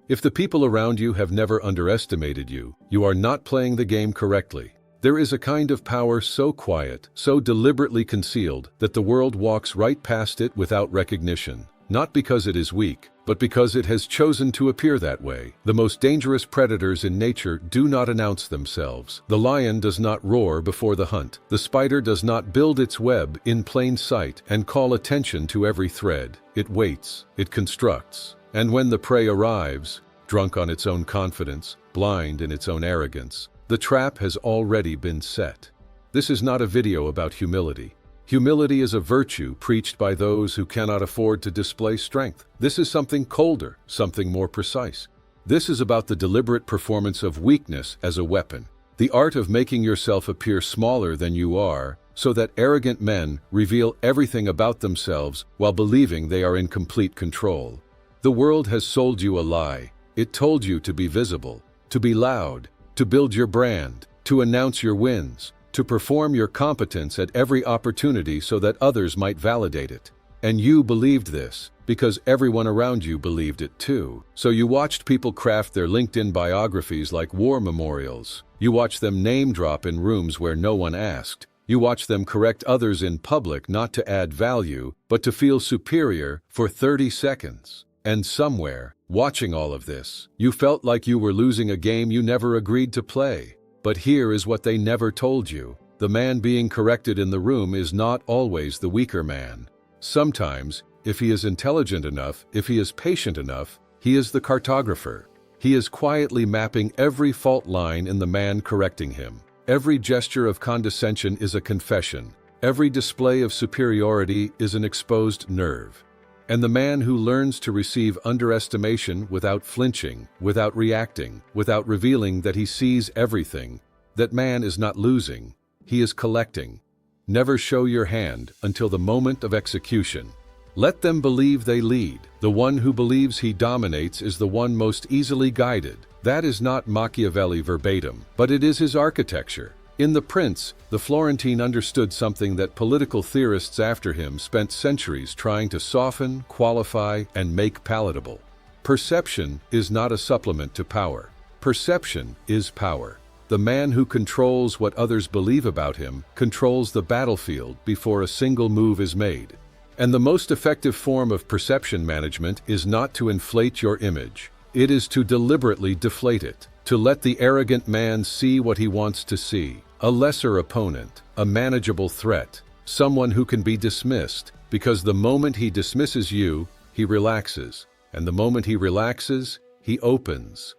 If the people around you have never underestimated you, you are not playing the game correctly. There is a kind of power so quiet, so deliberately concealed, that the world walks right past it without recognition. Not because it is weak, but because it has chosen to appear that way. The most dangerous predators in nature do not announce themselves. The lion does not roar before the hunt. The spider does not build its web in plain sight and call attention to every thread. It waits, it constructs. And when the prey arrives, drunk on its own confidence, blind in its own arrogance, the trap has already been set. This is not a video about humility. Humility is a virtue preached by those who cannot afford to display strength. This is something colder, something more precise. This is about the deliberate performance of weakness as a weapon, the art of making yourself appear smaller than you are, so that arrogant men reveal everything about themselves while believing they are in complete control. The world has sold you a lie. It told you to be visible, to be loud, to build your brand, to announce your wins, to perform your competence at every opportunity so that others might validate it. And you believed this, because everyone around you believed it too. So you watched people craft their LinkedIn biographies like war memorials. You watched them name drop in rooms where no one asked. You watched them correct others in public not to add value, but to feel superior for 30 seconds. And somewhere, watching all of this, you felt like you were losing a game you never agreed to play. But here is what they never told you. The man being corrected in the room is not always the weaker man. Sometimes, if he is intelligent enough, if he is patient enough, he is the cartographer. He is quietly mapping every fault line in the man correcting him. Every gesture of condescension is a confession. Every display of superiority is an exposed nerve. And the man who learns to receive underestimation without flinching, without reacting, without revealing that he sees everything, that man is not losing, he is collecting. Never show your hand until the moment of execution. Let them believe they lead. The one who believes he dominates is the one most easily guided. That is not Machiavelli verbatim, but it is his architecture. In The Prince, the Florentine understood something that political theorists after him spent centuries trying to soften, qualify, and make palatable. Perception is not a supplement to power. Perception is power. The man who controls what others believe about him controls the battlefield before a single move is made. And the most effective form of perception management is not to inflate your image. It is to deliberately deflate it, to let the arrogant man see what he wants to see. A lesser opponent, a manageable threat, someone who can be dismissed, because the moment he dismisses you, he relaxes, and the moment he relaxes, he opens.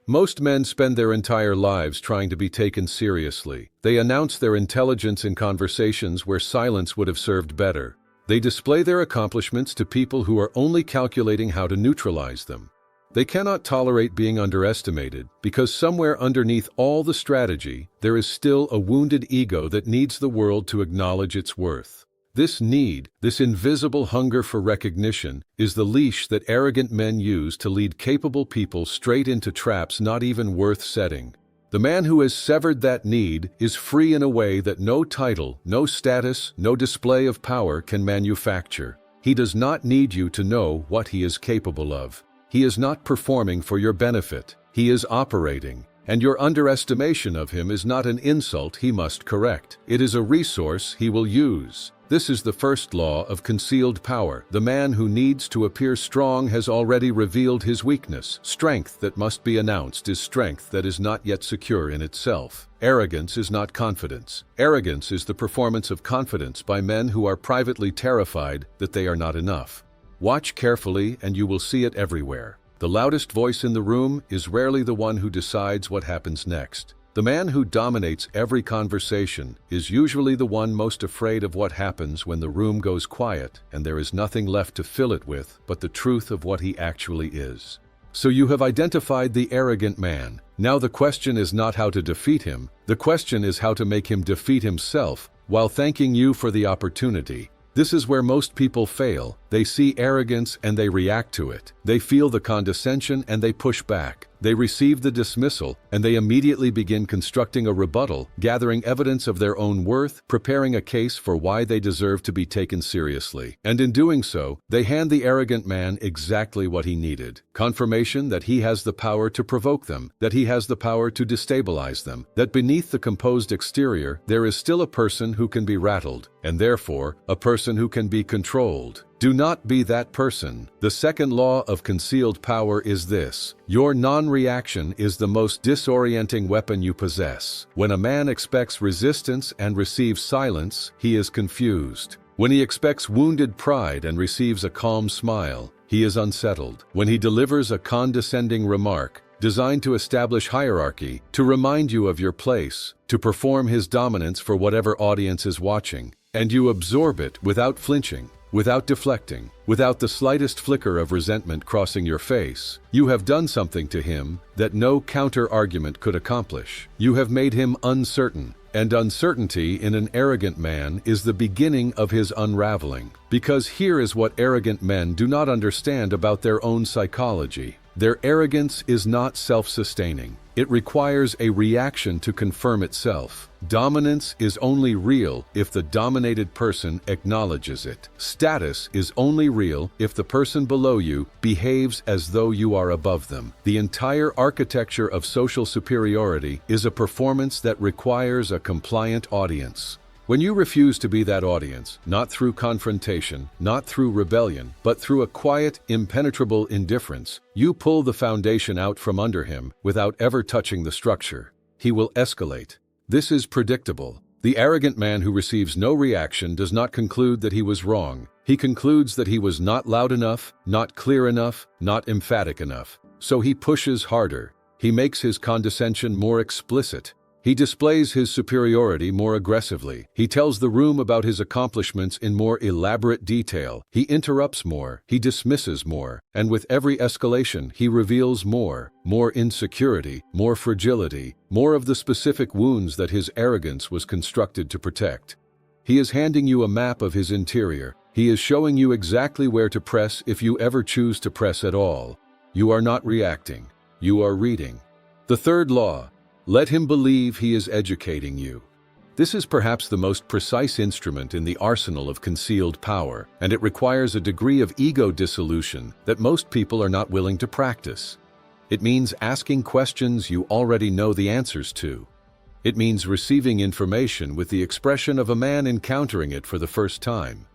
Most men spend their entire lives trying to be taken seriously. They announce their intelligence in conversations where silence would have served better. They display their accomplishments to people who are only calculating how to neutralize them. They cannot tolerate being underestimated, because somewhere underneath all the strategy, there is still a wounded ego that needs the world to acknowledge its worth. This need, this invisible hunger for recognition, is the leash that arrogant men use to lead capable people straight into traps not even worth setting. The man who has severed that need is free in a way that no title, no status, no display of power can manufacture. He does not need you to know what he is capable of. He is not performing for your benefit. He is operating, and your underestimation of him is not an insult he must correct. It is a resource he will use. This is the first law of concealed power. The man who needs to appear strong has already revealed his weakness. Strength that must be announced is strength that is not yet secure in itself. Arrogance is not confidence. Arrogance is the performance of confidence by men who are privately terrified that they are not enough. Watch carefully and you will see it everywhere. The loudest voice in the room is rarely the one who decides what happens next. The man who dominates every conversation is usually the one most afraid of what happens when the room goes quiet and there is nothing left to fill it with but the truth of what he actually is. So you have identified the arrogant man. Now the question is not how to defeat him. The question is how to make him defeat himself while thanking you for the opportunity. This is where most people fail. They see arrogance and they react to it. They feel the condescension and they push back. They receive the dismissal, and they immediately begin constructing a rebuttal, gathering evidence of their own worth, preparing a case for why they deserve to be taken seriously. And in doing so, they hand the arrogant man exactly what he needed: confirmation that he has the power to provoke them, that he has the power to destabilize them, that beneath the composed exterior there is still a person who can be rattled, and therefore a person who can be controlled. Do not be that person. The second law of concealed power is this: your non-reaction is the most disorienting weapon you possess. When a man expects resistance and receives silence, he is confused. When he expects wounded pride and receives a calm smile, he is unsettled. When he delivers a condescending remark, designed to establish hierarchy, to remind you of your place, to perform his dominance for whatever audience is watching, and you absorb it without flinching, without deflecting, without the slightest flicker of resentment crossing your face, you have done something to him that no counter-argument could accomplish. You have made him uncertain, and uncertainty in an arrogant man is the beginning of his unraveling. Because here is what arrogant men do not understand about their own psychology. Their arrogance is not self-sustaining. It requires a reaction to confirm itself. Dominance is only real if the dominated person acknowledges it. Status is only real if the person below you behaves as though you are above them. The entire architecture of social superiority is a performance that requires a compliant audience. When you refuse to be that audience, not through confrontation, not through rebellion, but through a quiet, impenetrable indifference, you pull the foundation out from under him without ever touching the structure. He will escalate. This is predictable. The arrogant man who receives no reaction does not conclude that he was wrong. He concludes that he was not loud enough, not clear enough, not emphatic enough. So he pushes harder. He makes his condescension more explicit. He displays his superiority more aggressively. He tells the room about his accomplishments in more elaborate detail. He interrupts more. He dismisses more. And with every escalation, he reveals more insecurity, more fragility, more of the specific wounds that his arrogance was constructed to protect. He is handing you a map of his interior. He is showing you exactly where to press if you ever choose to press at all. You are not reacting. You are reading. The third law: let him believe he is educating you. This is perhaps the most precise instrument in the arsenal of concealed power, and it requires a degree of ego dissolution that most people are not willing to practice. It means asking questions you already know the answers to. It means receiving information with the expression of a man encountering it for the first time.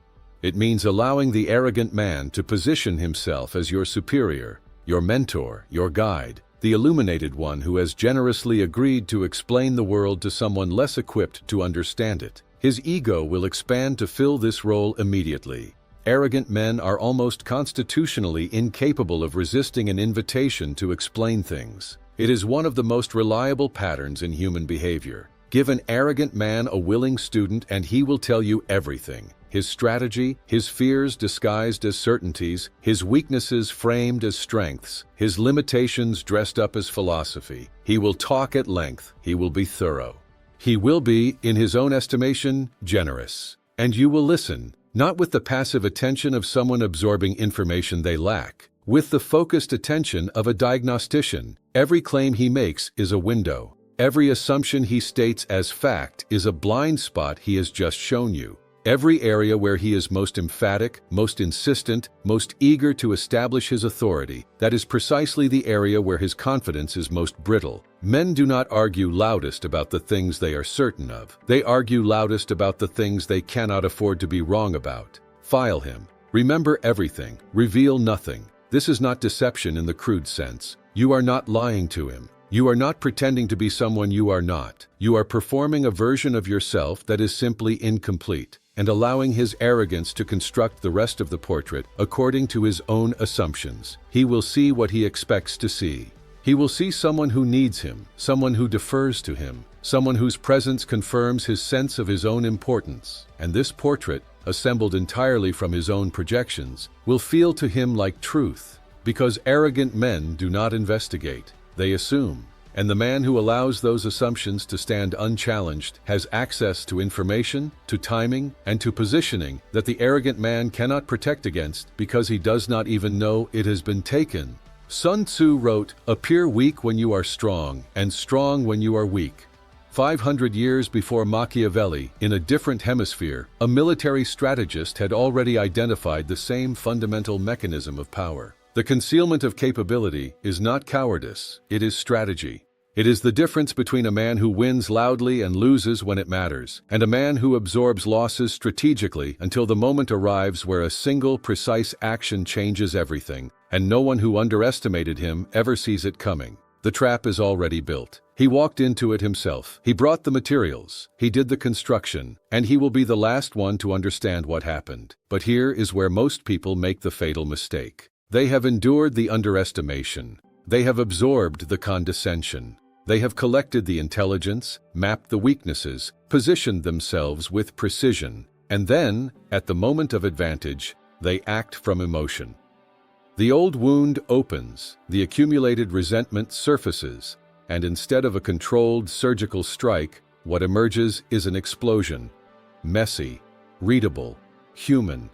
It means allowing the arrogant man to position himself as your superior, your mentor, your guide, the illuminated one who has generously agreed to explain the world to someone less equipped to understand it. His ego will expand to fill this role immediately. Arrogant men are almost constitutionally incapable of resisting an invitation to explain things. It is one of the most reliable patterns in human behavior. Give an arrogant man a willing student and he will tell you everything. His strategy, his fears disguised as certainties, his weaknesses framed as strengths, his limitations dressed up as philosophy. He will talk at length. He will be thorough. He will be, in his own estimation, generous. And you will listen, not with the passive attention of someone absorbing information they lack, with the focused attention of a diagnostician. Every claim he makes is a window. Every assumption he states as fact is a blind spot he has just shown you. Every area where he is most emphatic, most insistent, most eager to establish his authority, that is precisely the area where his confidence is most brittle. Men do not argue loudest about the things they are certain of. They argue loudest about the things they cannot afford to be wrong about. File him. Remember everything. Reveal nothing. This is not deception in the crude sense. You are not lying to him. You are not pretending to be someone you are not. You are performing a version of yourself that is simply incomplete, and allowing his arrogance to construct the rest of the portrait according to his own assumptions. He will see what he expects to see. He will see someone who needs him, someone who defers to him, someone whose presence confirms his sense of his own importance. And this portrait, assembled entirely from his own projections, will feel to him like truth, because arrogant men do not investigate. They assume. And the man who allows those assumptions to stand unchallenged has access to information, to timing, and to positioning that the arrogant man cannot protect against because he does not even know it has been taken. Sun Tzu wrote, "Appear weak when you are strong, and strong when you are weak." 500 years before Machiavelli, in a different hemisphere, a military strategist had already identified the same fundamental mechanism of power. The concealment of capability is not cowardice, it is strategy. It is the difference between a man who wins loudly and loses when it matters, and a man who absorbs losses strategically until the moment arrives where a single, precise action changes everything, and no one who underestimated him ever sees it coming. The trap is already built. He walked into it himself. He brought the materials. He did the construction, and he will be the last one to understand what happened. But here is where most people make the fatal mistake. They have endured the underestimation. They have absorbed the condescension. They have collected the intelligence, mapped the weaknesses, positioned themselves with precision, and then, at the moment of advantage, they act from emotion. The old wound opens, the accumulated resentment surfaces, and instead of a controlled surgical strike, what emerges is an explosion. Messy, readable, human.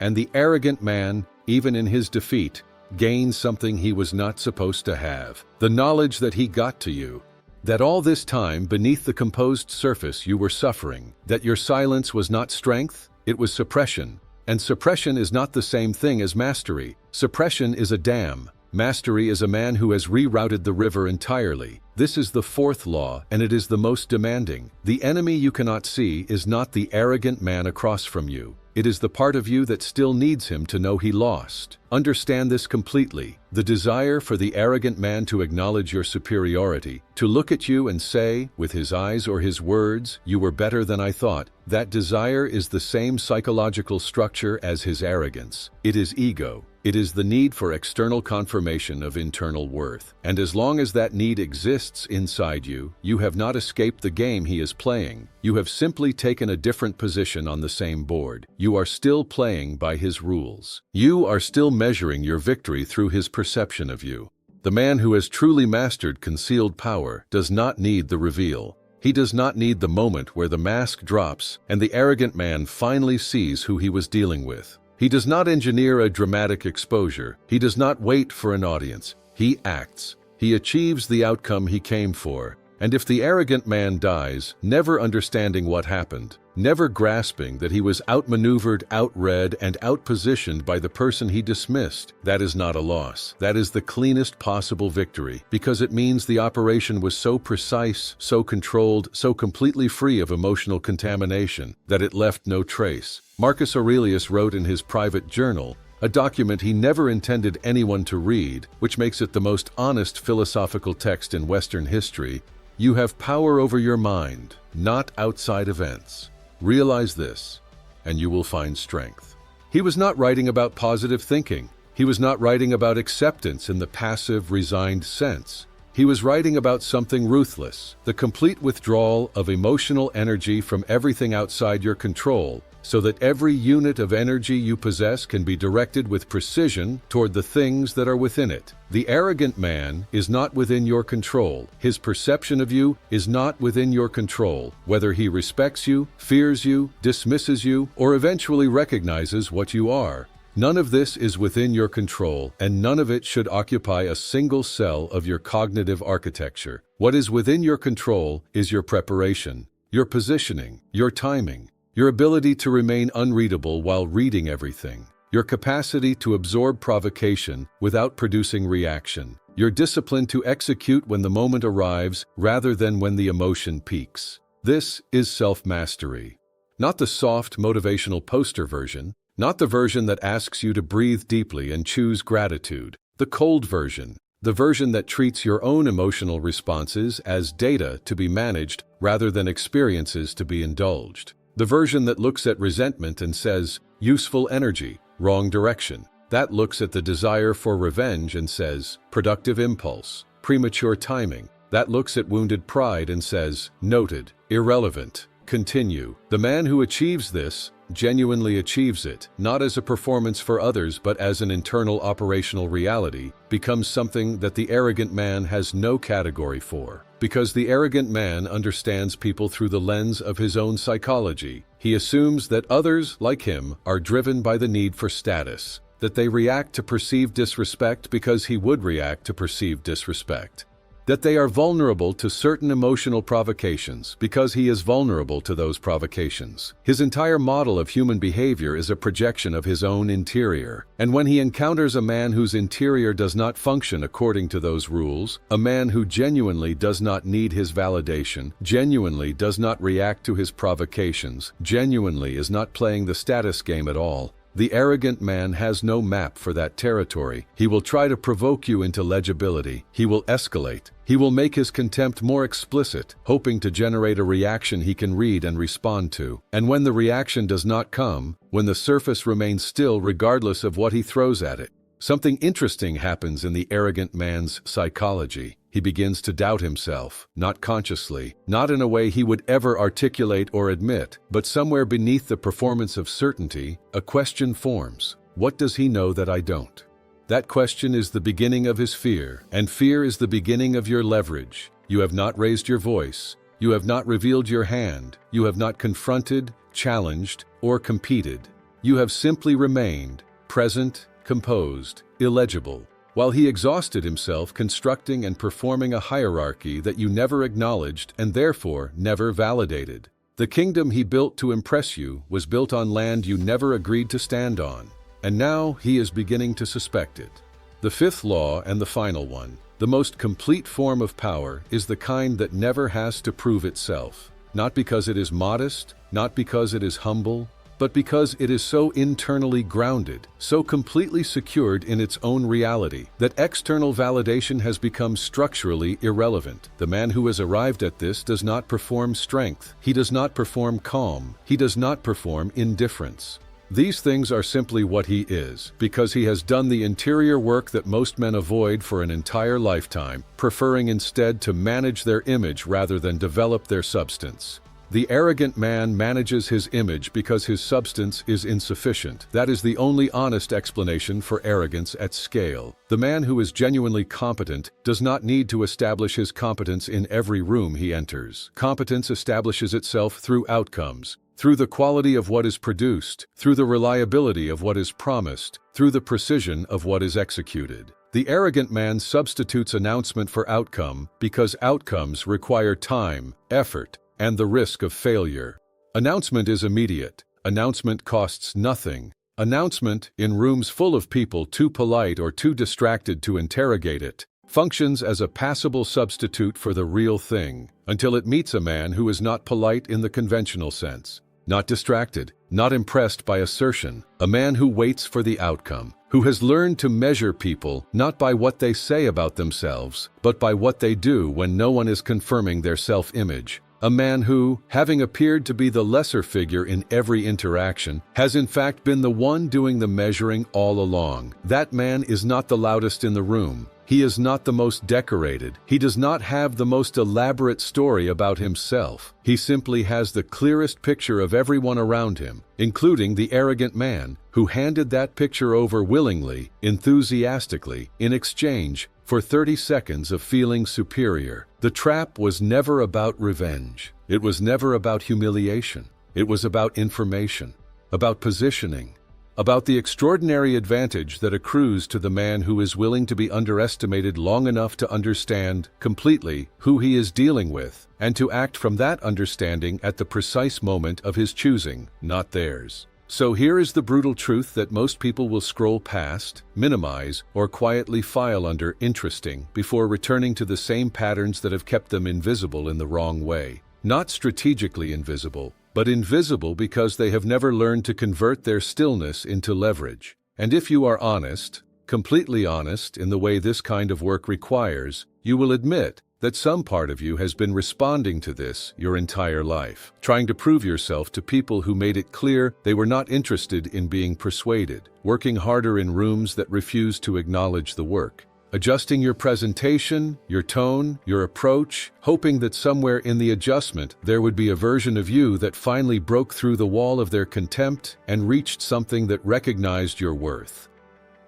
And the arrogant man, even in his defeat, gains something he was not supposed to have. The knowledge that he got to you. That all this time beneath the composed surface you were suffering. That your silence was not strength, it was suppression. And suppression is not the same thing as mastery. Suppression is a dam. Mastery is a man who has rerouted the river entirely. This is the fourth law, and it is the most demanding. The enemy you cannot see is not the arrogant man across from you. It is the part of you that still needs him to know he lost. Understand this completely. The desire for the arrogant man to acknowledge your superiority, to look at you and say, with his eyes or his words, "You were better than I thought," that desire is the same psychological structure as his arrogance. It is ego. It is the need for external confirmation of internal worth. And as long as that need exists inside you, you have not escaped the game he is playing. You have simply taken a different position on the same board. You are still playing by his rules. You are still measuring your victory through his perception of you. The man who has truly mastered concealed power does not need the reveal. He does not need the moment where the mask drops and the arrogant man finally sees who he was dealing with. He does not engineer a dramatic exposure. He does not wait for an audience. He acts. He achieves the outcome he came for. And if the arrogant man dies, never understanding what happened, never grasping that he was outmaneuvered, outread, and outpositioned by the person he dismissed, that is not a loss. That is the cleanest possible victory, because it means the operation was so precise, so controlled, so completely free of emotional contamination, that it left no trace. Marcus Aurelius wrote in his private journal, a document he never intended anyone to read, which makes it the most honest philosophical text in Western history, "You have power over your mind, not outside events. Realize this, and you will find strength." He was not writing about positive thinking. He was not writing about acceptance in the passive, resigned sense. He was writing about something ruthless, the complete withdrawal of emotional energy from everything outside your control, so that every unit of energy you possess can be directed with precision toward the things that are within it. The arrogant man is not within your control. His perception of you is not within your control, whether he respects you, fears you, dismisses you, or eventually recognizes what you are. None of this is within your control, and none of it should occupy a single cell of your cognitive architecture. What is within your control is your preparation, your positioning, your timing, your ability to remain unreadable while reading everything, your capacity to absorb provocation without producing reaction, your discipline to execute when the moment arrives rather than when the emotion peaks. This is self-mastery. Not the soft, motivational poster version, not the version that asks you to breathe deeply and choose gratitude, the cold version, the version that treats your own emotional responses as data to be managed rather than experiences to be indulged. The version that looks at resentment and says, useful energy, wrong direction. That looks at the desire for revenge and says, productive impulse, premature timing. That looks at wounded pride and says, noted, irrelevant, continue. The man who achieves this genuinely achieves it, not as a performance for others but as an internal operational reality, becomes something that the arrogant man has no category for. Because the arrogant man understands people through the lens of his own psychology, he assumes that others, like him, are driven by the need for status. that they react to perceived disrespect because he would react to perceived disrespect, that they are vulnerable to certain emotional provocations because he is vulnerable to those provocations. His entire model of human behavior is a projection of his own interior. And when he encounters a man whose interior does not function according to those rules, a man who genuinely does not need his validation, genuinely does not react to his provocations, genuinely is not playing the status game at all, the arrogant man has no map for that territory. He will try to provoke you into legibility. He will escalate. He will make his contempt more explicit, hoping to generate a reaction he can read and respond to. And when the reaction does not come, when the surface remains still regardless of what he throws at it, something interesting happens in the arrogant man's psychology. He begins to doubt himself, not consciously, not in a way he would ever articulate or admit, but somewhere beneath the performance of certainty, a question forms. What does he know that I don't? That question is the beginning of his fear, and fear is the beginning of your leverage. You have not raised your voice. You have not revealed your hand. You have not confronted, challenged, or competed. You have simply remained, present, composed, illegible, while he exhausted himself constructing and performing a hierarchy that you never acknowledged and therefore never validated. The kingdom he built to impress you was built on land you never agreed to stand on, and now he is beginning to suspect it. The fifth law, and the final one, the most complete form of power, is the kind that never has to prove itself, not because it is modest, not because it is humble, but because it is so internally grounded, so completely secured in its own reality, that external validation has become structurally irrelevant. The man who has arrived at this does not perform strength. He does not perform calm. He does not perform indifference. These things are simply what he is, because he has done the interior work that most men avoid for an entire lifetime, preferring instead to manage their image rather than develop their substance. The arrogant man manages his image because his substance is insufficient. That is the only honest explanation for arrogance at scale. The man who is genuinely competent does not need to establish his competence in every room he enters. Competence establishes itself through outcomes, through the quality of what is produced, through the reliability of what is promised, through the precision of what is executed. The arrogant man substitutes announcement for outcome because outcomes require time, effort, and the risk of failure. Announcement is immediate. Announcement costs nothing. Announcement, in rooms full of people too polite or too distracted to interrogate it, functions as a passable substitute for the real thing, until it meets a man who is not polite in the conventional sense, not distracted, not impressed by assertion, a man who waits for the outcome, who has learned to measure people not by what they say about themselves, but by what they do when no one is confirming their self-image. A man who, having appeared to be the lesser figure in every interaction, has in fact been the one doing the measuring all along. That man is not the loudest in the room. He is not the most decorated. He does not have the most elaborate story about himself. He simply has the clearest picture of everyone around him, including the arrogant man, who handed that picture over willingly, enthusiastically, in exchange for 30 seconds of feeling superior. The trap was never about revenge. It was never about humiliation. It was about information, about positioning, about the extraordinary advantage that accrues to the man who is willing to be underestimated long enough to understand completely who he is dealing with, and to act from that understanding at the precise moment of his choosing, not theirs. So here is the brutal truth that most people will scroll past, minimize, or quietly file under interesting before returning to the same patterns that have kept them invisible in the wrong way. Not strategically invisible, but invisible because they have never learned to convert their stillness into leverage. And if you are honest, completely honest in the way this kind of work requires, you will admit that some part of you has been responding to this your entire life, trying to prove yourself to people who made it clear they were not interested in being persuaded, working harder in rooms that refused to acknowledge the work, adjusting your presentation, your tone, your approach, hoping that somewhere in the adjustment there would be a version of you that finally broke through the wall of their contempt and reached something that recognized your worth.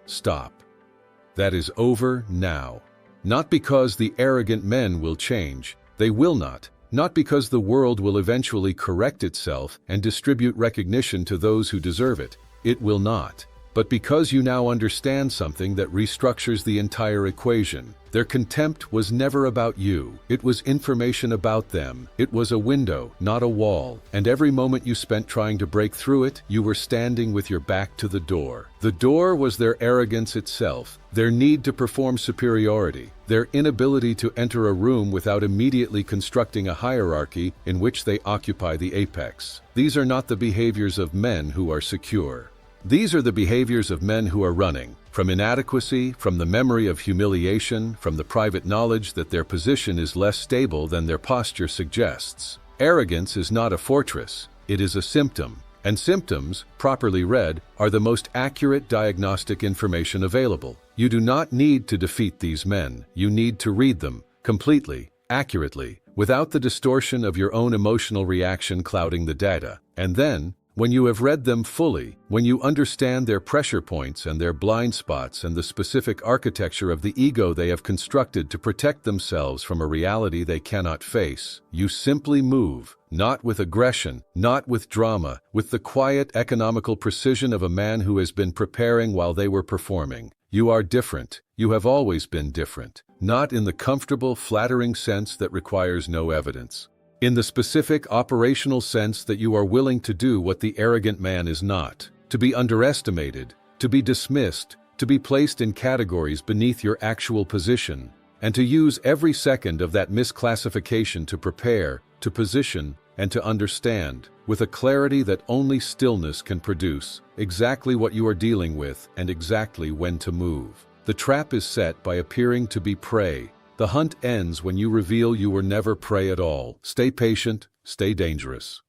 Stop. That is over now. Not because the arrogant men will change, they will not. Not because the world will eventually correct itself and distribute recognition to those who deserve it, it will not. but because you now understand something that restructures the entire equation. Their contempt was never about you. It was information about them. It was a window, not a wall. And every moment you spent trying to break through it, you were standing with your back to the door. The door was their arrogance itself, their need to perform superiority, their inability to enter a room without immediately constructing a hierarchy in which they occupy the apex. These are not the behaviors of men who are secure. These are the behaviors of men who are running from inadequacy, from the memory of humiliation, from the private knowledge that their position is less stable than their posture suggests. Arrogance is not a fortress, it is a symptom. And symptoms, properly read, are the most accurate diagnostic information available. You do not need to defeat these men, you need to read them, completely, accurately, without the distortion of your own emotional reaction clouding the data. And then, when you have read them fully, when you understand their pressure points and their blind spots and the specific architecture of the ego they have constructed to protect themselves from a reality they cannot face, you simply move, not with aggression, not with drama, with the quiet, economical precision of a man who has been preparing while they were performing. You are different. You have always been different, not in the comfortable, flattering sense that requires no evidence. In the specific operational sense that you are willing to do what the arrogant man is not, to be underestimated, to be dismissed, to be placed in categories beneath your actual position, and to use every second of that misclassification to prepare, to position, and to understand, with a clarity that only stillness can produce, exactly what you are dealing with and exactly when to move. The trap is set by appearing to be prey. The hunt ends when you reveal you were never prey at all. Stay patient, stay dangerous.